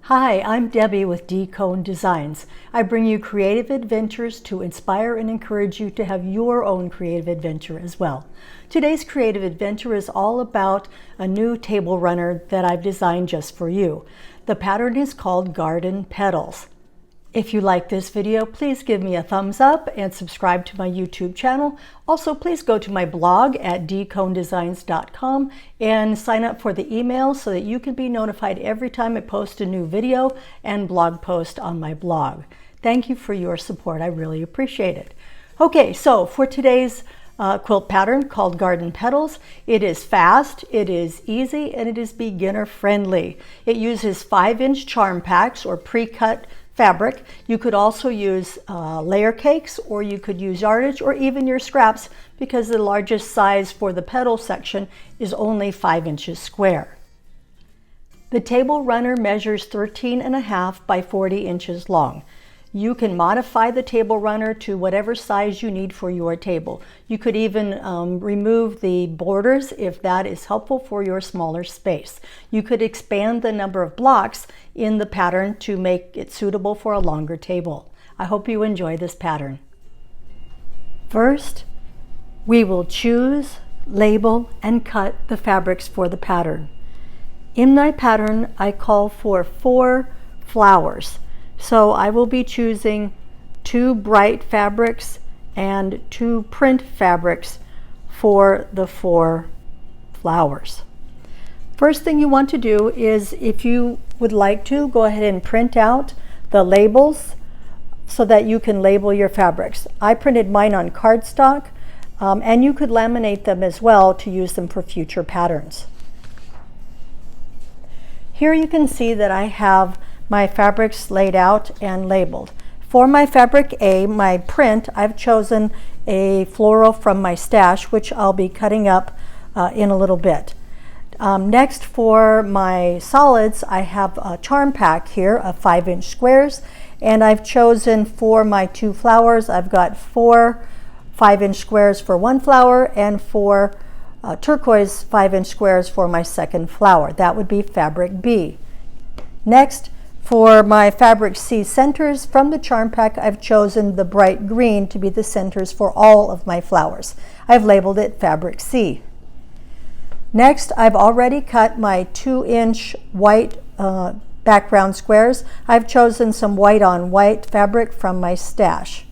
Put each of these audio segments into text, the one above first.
Hi, I'm Debbie with DKohn Designs. I bring you creative adventures to inspire and encourage you to have your own creative adventure as well. Today's creative adventure is all about a new table runner that I've designed just for you. The pattern is called Garden Petals. If you like this video, please give me a thumbs up and subscribe to my YouTube channel. Also, please go to my blog at DKohnDesigns.com and sign up for the email so that you can be notified every time I post a new video and blog post on my blog. Thank you for your support. I really appreciate it. Okay, so for today's quilt pattern called Garden Petals, it is fast, it is easy, and it is beginner friendly. It uses 5-inch charm packs or pre-cut fabric. You could also use layer cakes, or you could use yardage, or even your scraps, because the largest size for the petal section is only 5 inches square. The table runner measures 13.5 by 40 inches long. You can modify the table runner to whatever size you need for your table. You could even remove the borders if that is helpful for your smaller space. You could expand the number of blocks in the pattern to make it suitable for a longer table. I hope you enjoy this pattern. First, we will choose, label, and cut the fabrics for the pattern. In my pattern, I call for 4 flowers. So I will be choosing 2 bright fabrics and 2 print fabrics for the 4 flowers. First thing you want to do is, if you would like to, go ahead and print out the labels so that you can label your fabrics. I printed mine on cardstock, and you could laminate them as well to use them for future patterns. Here you can see that I have my fabrics laid out and labeled. For my fabric A, my print, I've chosen a floral from my stash, which I'll be cutting up in a little bit. Next, for my solids, I have a charm pack here of 5-inch squares, and I've chosen for my 2 flowers, I've got 4 5-inch squares for 1 flower and 4 turquoise 5-inch squares for my second flower. That would be fabric B. Next, for my fabric C centers from the charm pack, I've chosen the bright green to be the centers for all of my flowers. I've labeled it fabric C. Next, I've already cut my 2-inch white background squares. I've chosen some white on white fabric from my stash.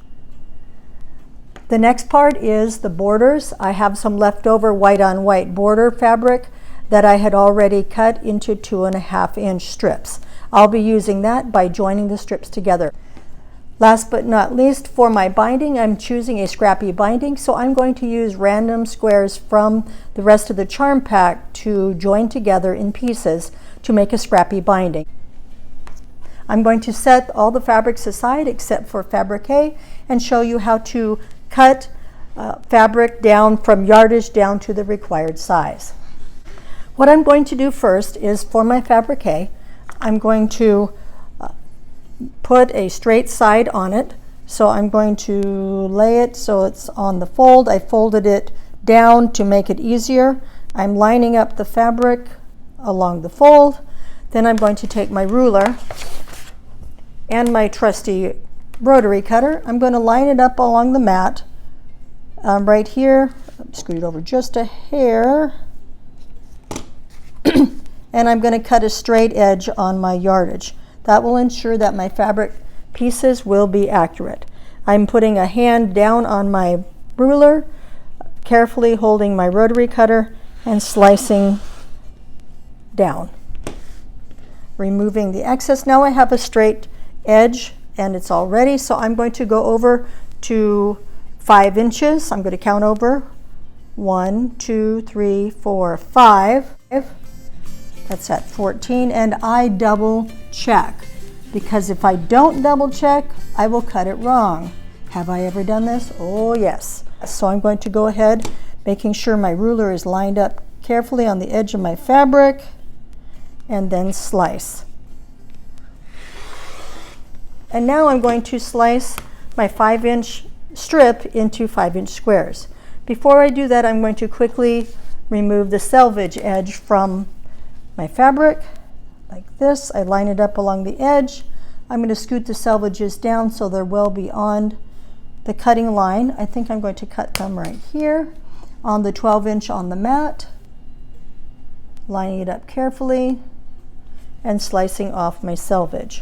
The next part is the borders. I have some leftover white on white border fabric that I had already cut into 2.5-inch strips. I'll be using that by joining the strips together. Last but not least, for my binding, I'm choosing a scrappy binding, so I'm going to use random squares from the rest of the charm pack to join together in pieces to make a scrappy binding. I'm going to set all the fabrics aside except for fabric A and show you how to cut fabric down from yardage down to the required size. What I'm going to do first is, for my fabric A, I'm going to put a straight side on it. So I'm going to lay it so it's on the fold. I folded it down to make it easier. I'm lining up the fabric along the fold. Then I'm going to take my ruler and my trusty rotary cutter. I'm going to line it up along the mat right here. Scoot it over just a hair. And I'm going to cut a straight edge on my yardage. That will ensure that my fabric pieces will be accurate. I'm putting a hand down on my ruler, carefully holding my rotary cutter and slicing down, removing the excess. Now I have a straight edge and it's all ready, so I'm going to go over to 5 inches. I'm going to count over 1, 2, 3, 4, 5. That's at 14, and I double check, because if I don't double check, I will cut it wrong. Have I ever done this? Oh yes. So I'm going to go ahead, making sure my ruler is lined up carefully on the edge of my fabric, and then slice. And now I'm going to slice my 5-inch strip into 5-inch squares. Before I do that, I'm going to quickly remove the selvage edge from my fabric like this. I line it up along the edge. I'm going to scoot the selvages down so they're well beyond the cutting line. I think I'm going to cut them right here on the 12-inch on the mat, lining it up carefully and slicing off my selvage.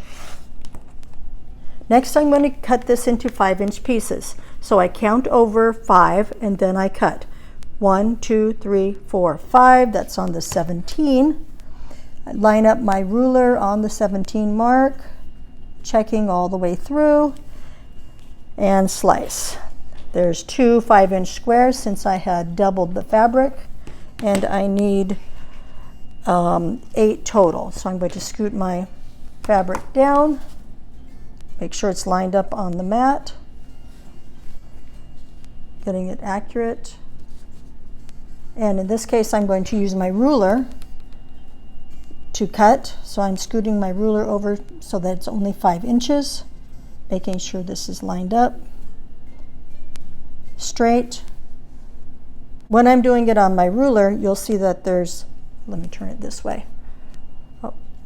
Next, I'm going to cut this into 5-inch pieces. So I count over 5 and then I cut 1, 2, 3, 4, 5. That's on the 17. I line up my ruler on the 17 mark, checking all the way through, and slice. There's 2 5-inch squares since I had doubled the fabric, and I need 8 total. So I'm going to scoot my fabric down, make sure it's lined up on the mat, getting it accurate. And in this case, I'm going to use my ruler to cut. So I'm scooting my ruler over so that it's only 5 inches, making sure this is lined up straight. When I'm doing it on my ruler, you'll see that there's, let me turn it this way,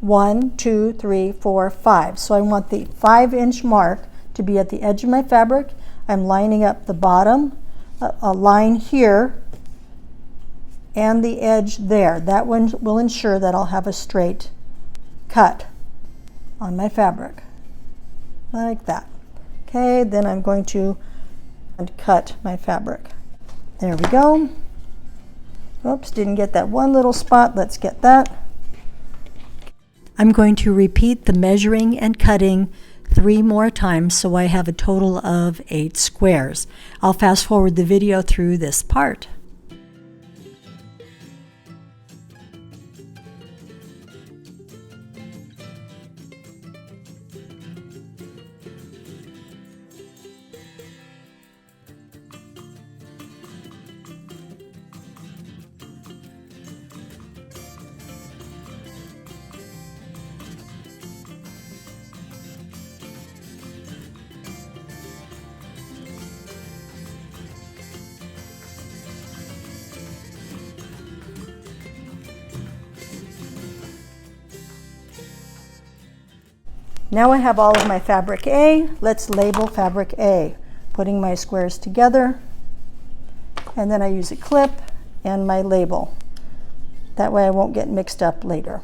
1, 2, 3, 4, 5. So I want the 5-inch mark to be at the edge of my fabric. I'm lining up the bottom, a line here, and the edge there. That one will ensure that I'll have a straight cut on my fabric, like that. Okay, then I'm going to cut my fabric. There we go. Oops, didn't get that one little spot. Let's get that. I'm going to repeat the measuring and cutting 3 more times so I have a total of 8 squares. I'll fast forward the video through this part. Now I have all of my fabric A. Let's label fabric A. Putting my squares together, and then I use a clip and my label. That way I won't get mixed up later.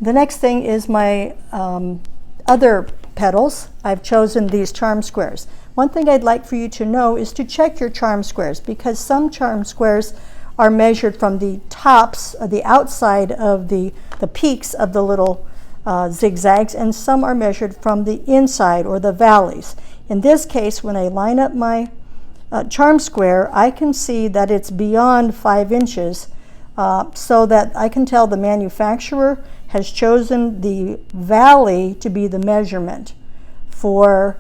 The next thing is my other petals. I've chosen these charm squares. One thing I'd like for you to know is to check your charm squares, because some charm squares are measured from the tops, the outside of the peaks of the little zigzags, and some are measured from the inside or the valleys. In this case, when I line up my charm square, I can see that it's beyond 5 inches, so that I can tell the manufacturer has chosen the valley to be the measurement for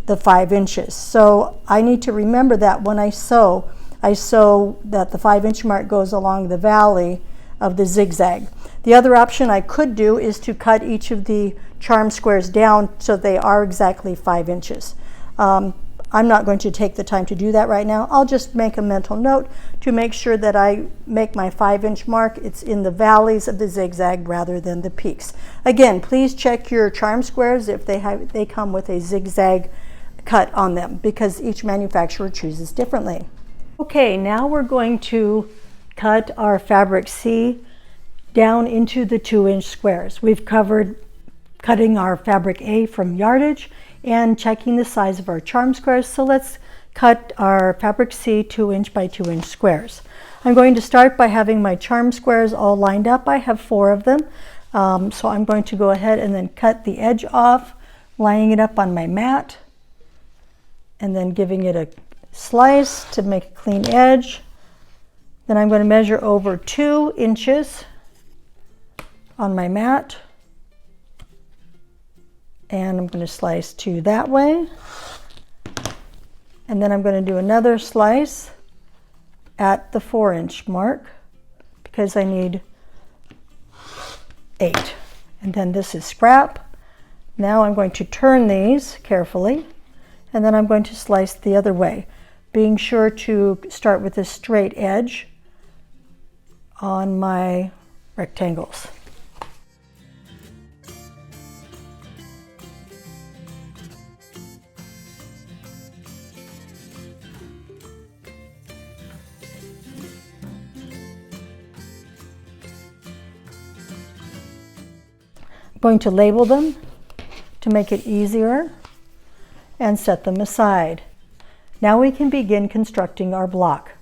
the 5 inches. So I need to remember that when I sew that the 5-inch mark goes along the valley of the zigzag. The other option I could do is to cut each of the charm squares down so they are exactly 5 inches. I'm not going to take the time to do that right now. I'll just make a mental note to make sure that I make my 5-inch mark. It's in the valleys of the zigzag rather than the peaks. Again, please check your charm squares if they come with a zigzag cut on them, because each manufacturer chooses differently. Okay, now we're going to cut our fabric C down into the 2-inch squares. We've covered cutting our fabric A from yardage and checking the size of our charm squares. So let's cut our fabric C 2-inch by 2-inch squares. I'm going to start by having my charm squares all lined up. I have 4 of them. So I'm going to go ahead and then cut the edge off, lining it up on my mat, and then giving it a slice to make a clean edge. Then I'm going to measure over 2 inches on my mat, and I'm going to slice 2 that way, and then I'm going to do another slice at the 4-inch mark because I need 8, and then this is scrap. Now I'm going to turn these carefully, and then I'm going to slice the other way, being sure to start with a straight edge on my rectangles. going to label them to make it easier and set them aside. Now we can begin constructing our block.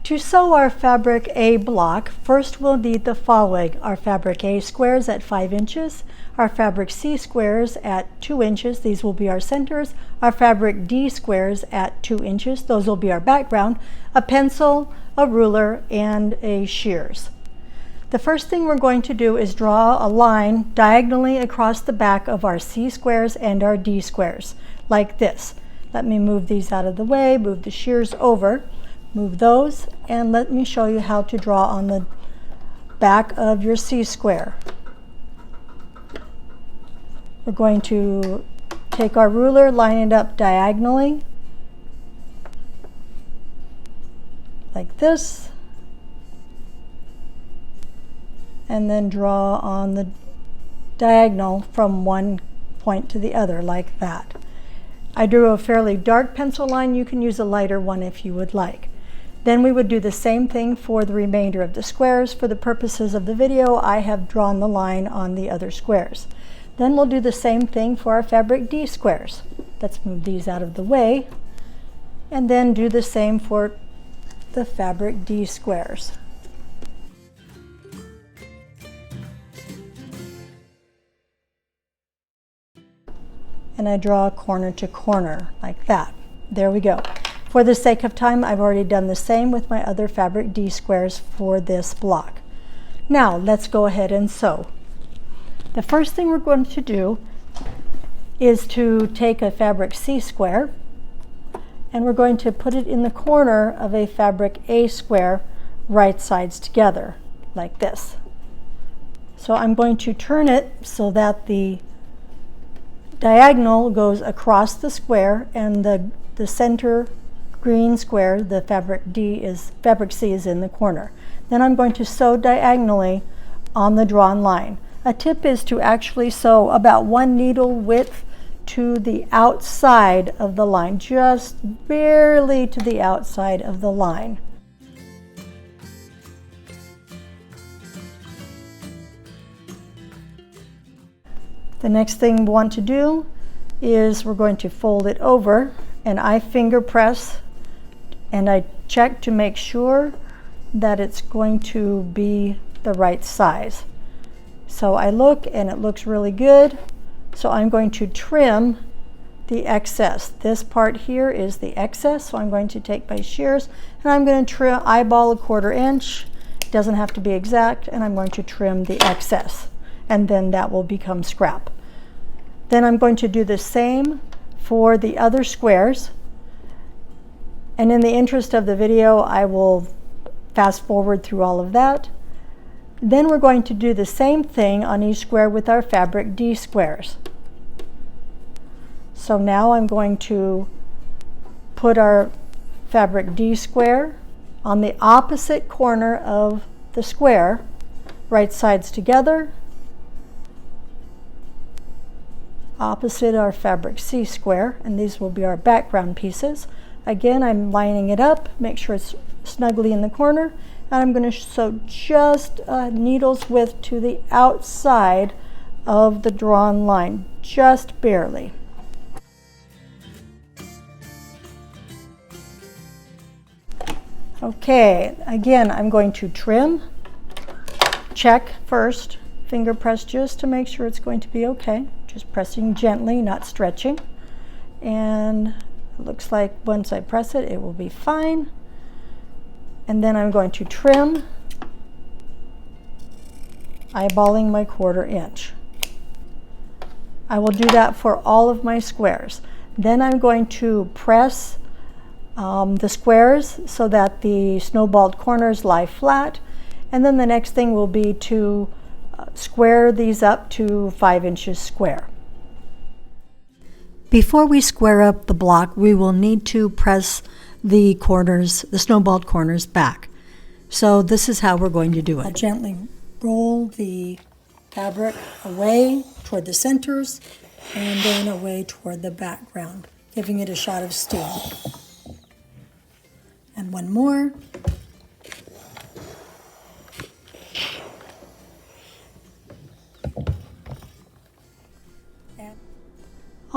To sew our fabric A block, first we'll need the following: our fabric A squares at 5 inches, our fabric C squares at 2 inches, these will be our centers, our fabric D squares at 2 inches, those will be our background, a pencil, a ruler, and a shears. The first thing we're going to do is draw a line diagonally across the back of our C squares and our D squares, like this. Let me move these out of the way, move the shears over, move those, and let me show you how to draw on the back of your C square. We're going to take our ruler, line it up diagonally, like this, and then draw on the diagonal from one point to the other, like that. I drew a fairly dark pencil line. You can use a lighter one if you would like. Then we would do the same thing for the remainder of the squares. For the purposes of the video, I have drawn the line on the other squares. Then we'll do the same thing for our fabric D squares. Let's move these out of the way, and then do the same for the fabric D squares. And I draw corner to corner like that. There we go. For the sake of time, I've already done the same with my other fabric D squares for this block. Now let's go ahead and sew. The first thing we're going to do is to take a fabric C square, and we're going to put it in the corner of a fabric A square, right sides together, like this. So I'm going to turn it so that the diagonal goes across the square, and the center green square, the fabric C, is in the corner. Then I'm going to sew diagonally on the drawn line. A tip is to actually sew about 1 needle width to the outside of the line, just barely to the outside of the line. The next thing we want to do is we're going to fold it over, and I finger press and I check to make sure that it's going to be the right size. So I look and it looks really good, so I'm going to trim the excess. This part here is the excess, so I'm going to take my shears and I'm going to eyeball 1/4 inch. It doesn't have to be exact, and I'm going to trim the excess, and then that will become scrap. Then I'm going to do the same for the other squares, and in the interest of the video, I will fast forward through all of that. Then we're going to do the same thing on each square with our fabric D squares. So now I'm going to put our fabric D square on the opposite corner of the square, right sides together, opposite our fabric C square, and these will be our background pieces. Again, I'm lining it up, make sure it's snugly in the corner, and I'm going to sew just a needle's width to the outside of the drawn line, just barely. Okay, again, I'm going to trim, check first, finger press just to make sure it's going to be okay. Just pressing gently, not stretching. And it looks like once I press it, it will be fine. And then I'm going to trim, eyeballing my 1/4 inch. I will do that for all of my squares. Then I'm going to press the squares so that the snowballed corners lie flat. And then the next thing will be to square these up to 5 inches square. Before we square up the block, we will need to press the corners, the snowballed corners, back. So this is how we're going to do it. I'll gently roll the fabric away toward the centers and then away toward the background, giving it a shot of steam. And one more.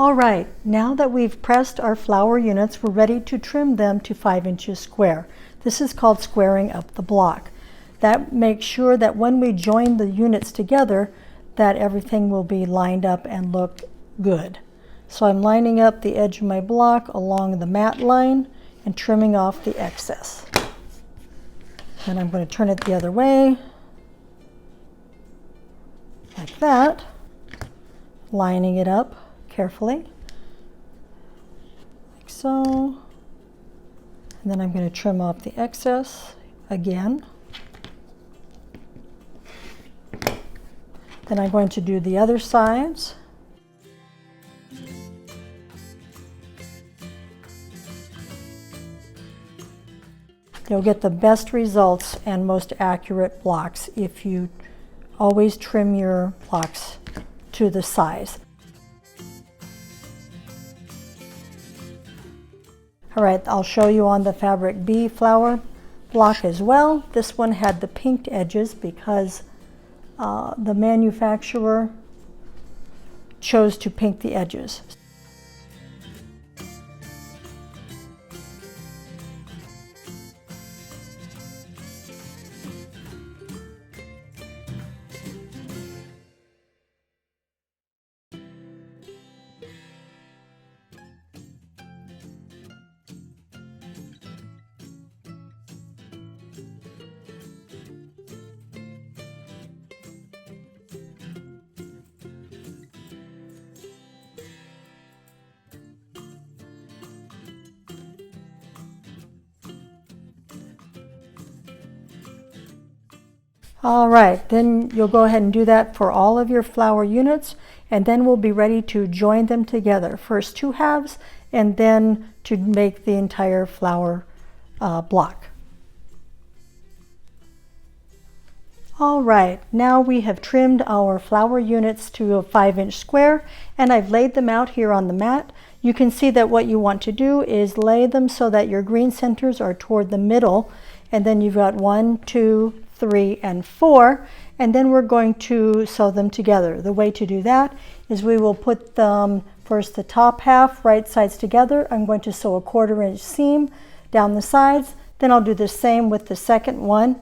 All right, now that we've pressed our flower units, we're ready to trim them to 5 inches square. This is called squaring up the block. That makes sure that when we join the units together, that everything will be lined up and look good. So I'm lining up the edge of my block along the mat line and trimming off the excess. And I'm going to turn it the other way, like that, lining it up carefully, like so. And then I'm going to trim off the excess again. Then I'm going to do the other sides. You'll get the best results and most accurate blocks if you always trim your blocks to the size. All right, I'll show you on the fabric B flower block as well. This one had the pinked edges because the manufacturer chose to pink the edges. All right, then you'll go ahead and do that for all of your flower units, and then we'll be ready to join them together. First 2 halves, and then to make the entire flower block. All right, now we have trimmed our flower units to a 5-inch square, and I've laid them out here on the mat. You can see that what you want to do is lay them so that your green centers are toward the middle, and then you've got 1, 2, 3, and 4, and then we're going to sew them together. The way to do that is we will put them first the top half right sides together. I'm going to sew a 1/4 inch seam down the sides, then I'll do the same with the second one,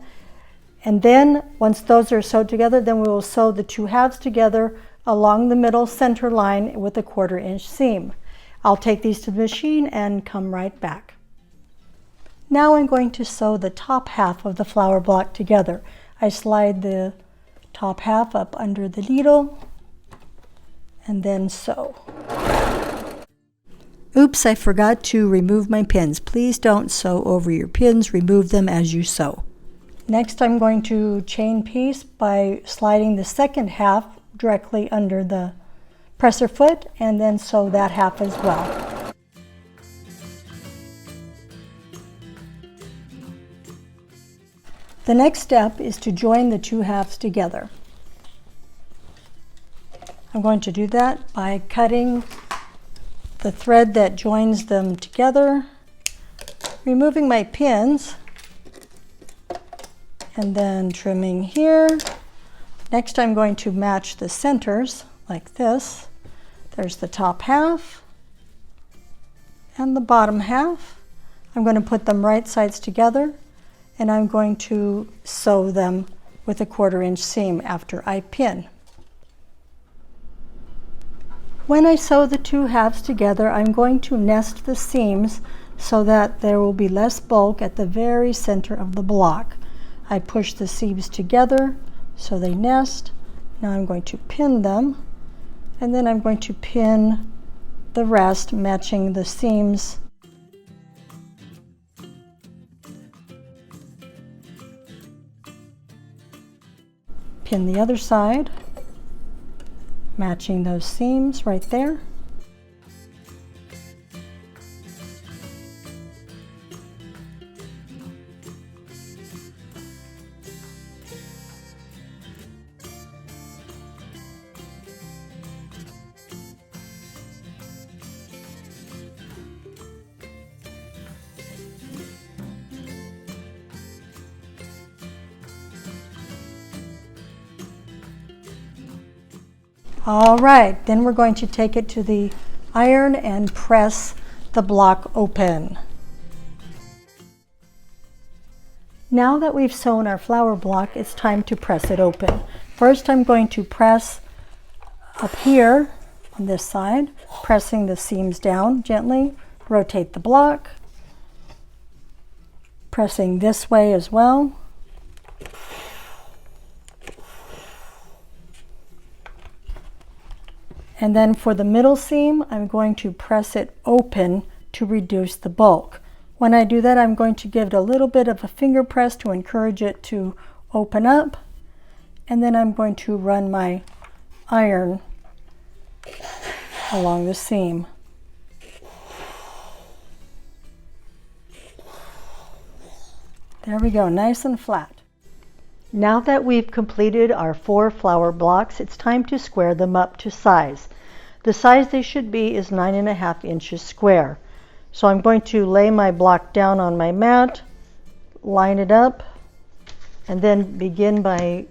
and then once those are sewed together, then we will sew the 2 halves together along the middle center line with a 1/4 inch seam. I'll take these to the machine and come right back. Now I'm going to sew the top half of the flower block together. I slide the top half up under the needle and then sew. Oops, I forgot to remove my pins. Please don't sew over your pins. Remove them as you sew. Next, I'm going to chain piece by sliding the second half directly under the presser foot and then sew that half as well. The next step is to join the 2 halves together. I'm going to do that by cutting the thread that joins them together, removing my pins, and then trimming here. Next, I'm going to match the centers like this. There's the top half and the bottom half. I'm going to put them right sides together, and I'm going to sew them with a 1/4 inch seam after I pin. When I sew the 2 halves together, I'm going to nest the seams so that there will be less bulk at the very center of the block. I push the seams together so they nest. Now I'm going to pin them, and then I'm going to pin the rest, matching the seams. Pin the other side, matching those seams right there. All right, then we're going to take it to the iron and press the block open. Now that we've sewn our flower block, it's time to press it open. First, I'm going to press up here on this side, pressing the seams down gently, rotate the block, pressing this way as well. And then for the middle seam, I'm going to press it open to reduce the bulk. When I do that, I'm going to give it a little bit of a finger press to encourage it to open up. And then I'm going to run my iron along the seam. There we go, nice and flat. Now that we've completed our 4 flower blocks, it's time to square them up to size. The size they should be is 9.5 inches square. So I'm going to lay my block down on my mat, line it up, and then begin by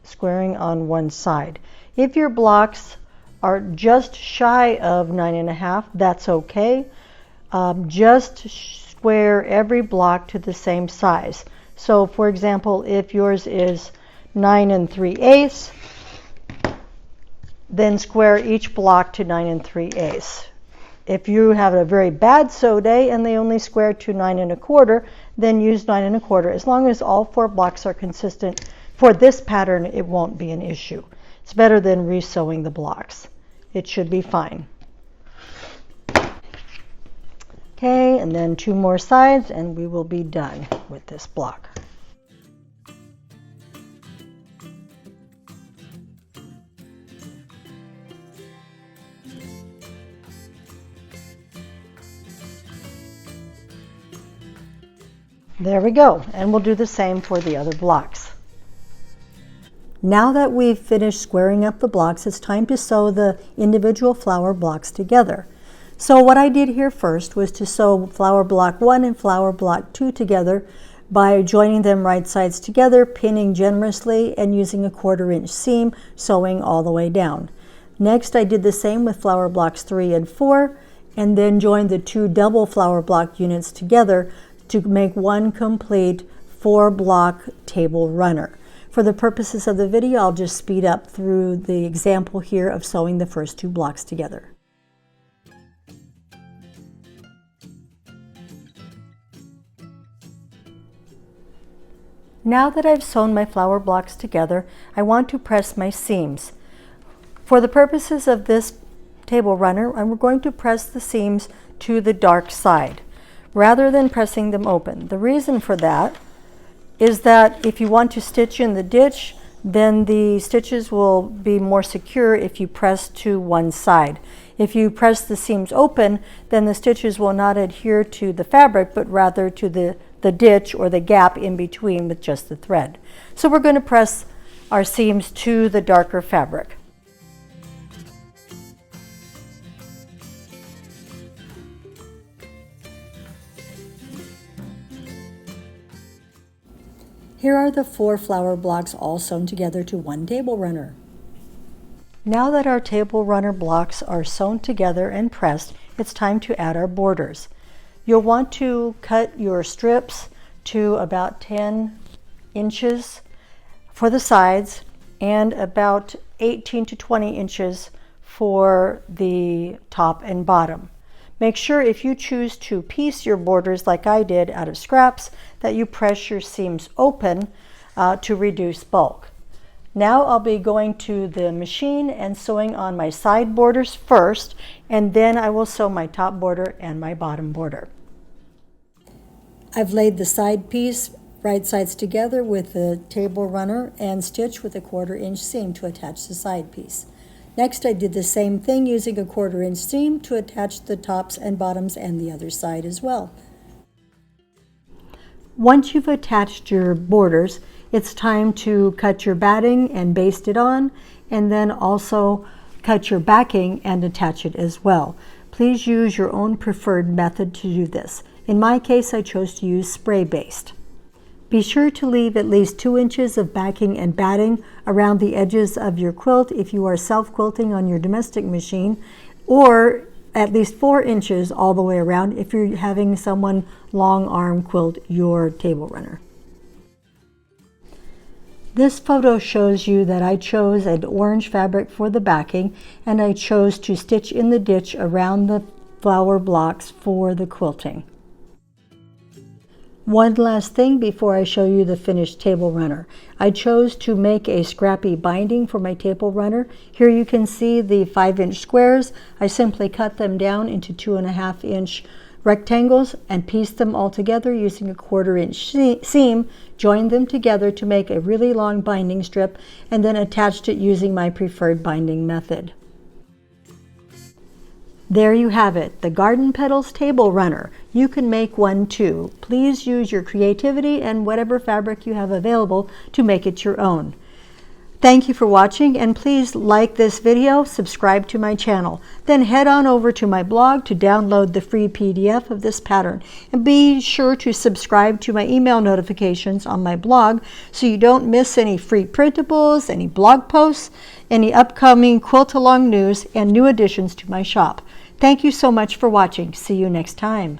squaring on one side. If your blocks are just shy of 9.5, that's okay. Just square every block to the same size. So for example, if yours is 9 3/8, then square each block to 9 3/8. If you have a very bad sew day and they only square to 9 1/4, then use 9 1/4. As long as all 4 blocks are consistent for this pattern, it won't be an issue. It's better than resewing the blocks. It should be fine. Okay, and then 2 more sides and we will be done with this block. There we go, and we'll do the same for the other blocks. Now that we've finished squaring up the blocks, it's time to sew the individual flower blocks together. So what I did here first was to sew flower block 1 and flower block 2 together by joining them right sides together, pinning generously, and using a 1/4 inch seam, sewing all the way down. Next, I did the same with flower blocks 3 and 4, and then joined the 2 double flower block units together to make one complete 4-block table runner. For the purposes of the video, I'll just speed up through the example here of sewing the first 2 blocks together. Now that I've sewn my flower blocks together, I want to press my seams. For the purposes of this table runner, I'm going to press the seams to the dark side rather than pressing them open. The reason for that is that if you want to stitch in the ditch, then the stitches will be more secure if you press to one side. If you press the seams open, then the stitches will not adhere to the fabric, but rather to the ditch or the gap in between with just the thread. So we're going to press our seams to the darker fabric. Here are the 4 flower blocks all sewn together to one table runner. Now that our table runner blocks are sewn together and pressed, it's time to add our borders. You'll want to cut your strips to about 10 inches for the sides and about 18 to 20 inches for the top and bottom. Make sure if you choose to piece your borders like I did out of scraps that you press your seams open to reduce bulk. Now I'll be going to the machine and sewing on my side borders first, and then I will sew my top border and my bottom border. I've laid the side piece right sides together with the table runner and stitched with a 1/4 inch seam to attach the side piece. Next, I did the same thing using a 1/4 inch seam to attach the tops and bottoms and the other side as well. Once you've attached your borders, it's time to cut your batting and baste it on, and then also cut your backing and attach it as well. Please use your own preferred method to do this. In my case, I chose to use spray baste. Be sure to leave at least 2 inches of backing and batting around the edges of your quilt if you are self-quilting on your domestic machine, or at least 4 inches all the way around if you're having someone long arm quilt your table runner. This photo shows you that I chose an orange fabric for the backing, and I chose to stitch in the ditch around the flower blocks for the quilting. One last thing before I show you the finished table runner. I chose to make a scrappy binding for my table runner. Here you can see the 5-inch squares. I simply cut them down into 2.5-inch rectangles and pieced them all together using a 1/4-inch seam, joined them together to make a really long binding strip, and then attached it using my preferred binding method. There you have it, the Garden Petals Table Runner. You can make one too. Please use your creativity and whatever fabric you have available to make it your own. Thank you for watching, and please like this video, subscribe to my channel. Then head on over to my blog to download the free PDF of this pattern. And be sure to subscribe to my email notifications on my blog so you don't miss any free printables, any blog posts, any upcoming quilt along news, and new additions to my shop. Thank you so much for watching. See you next time.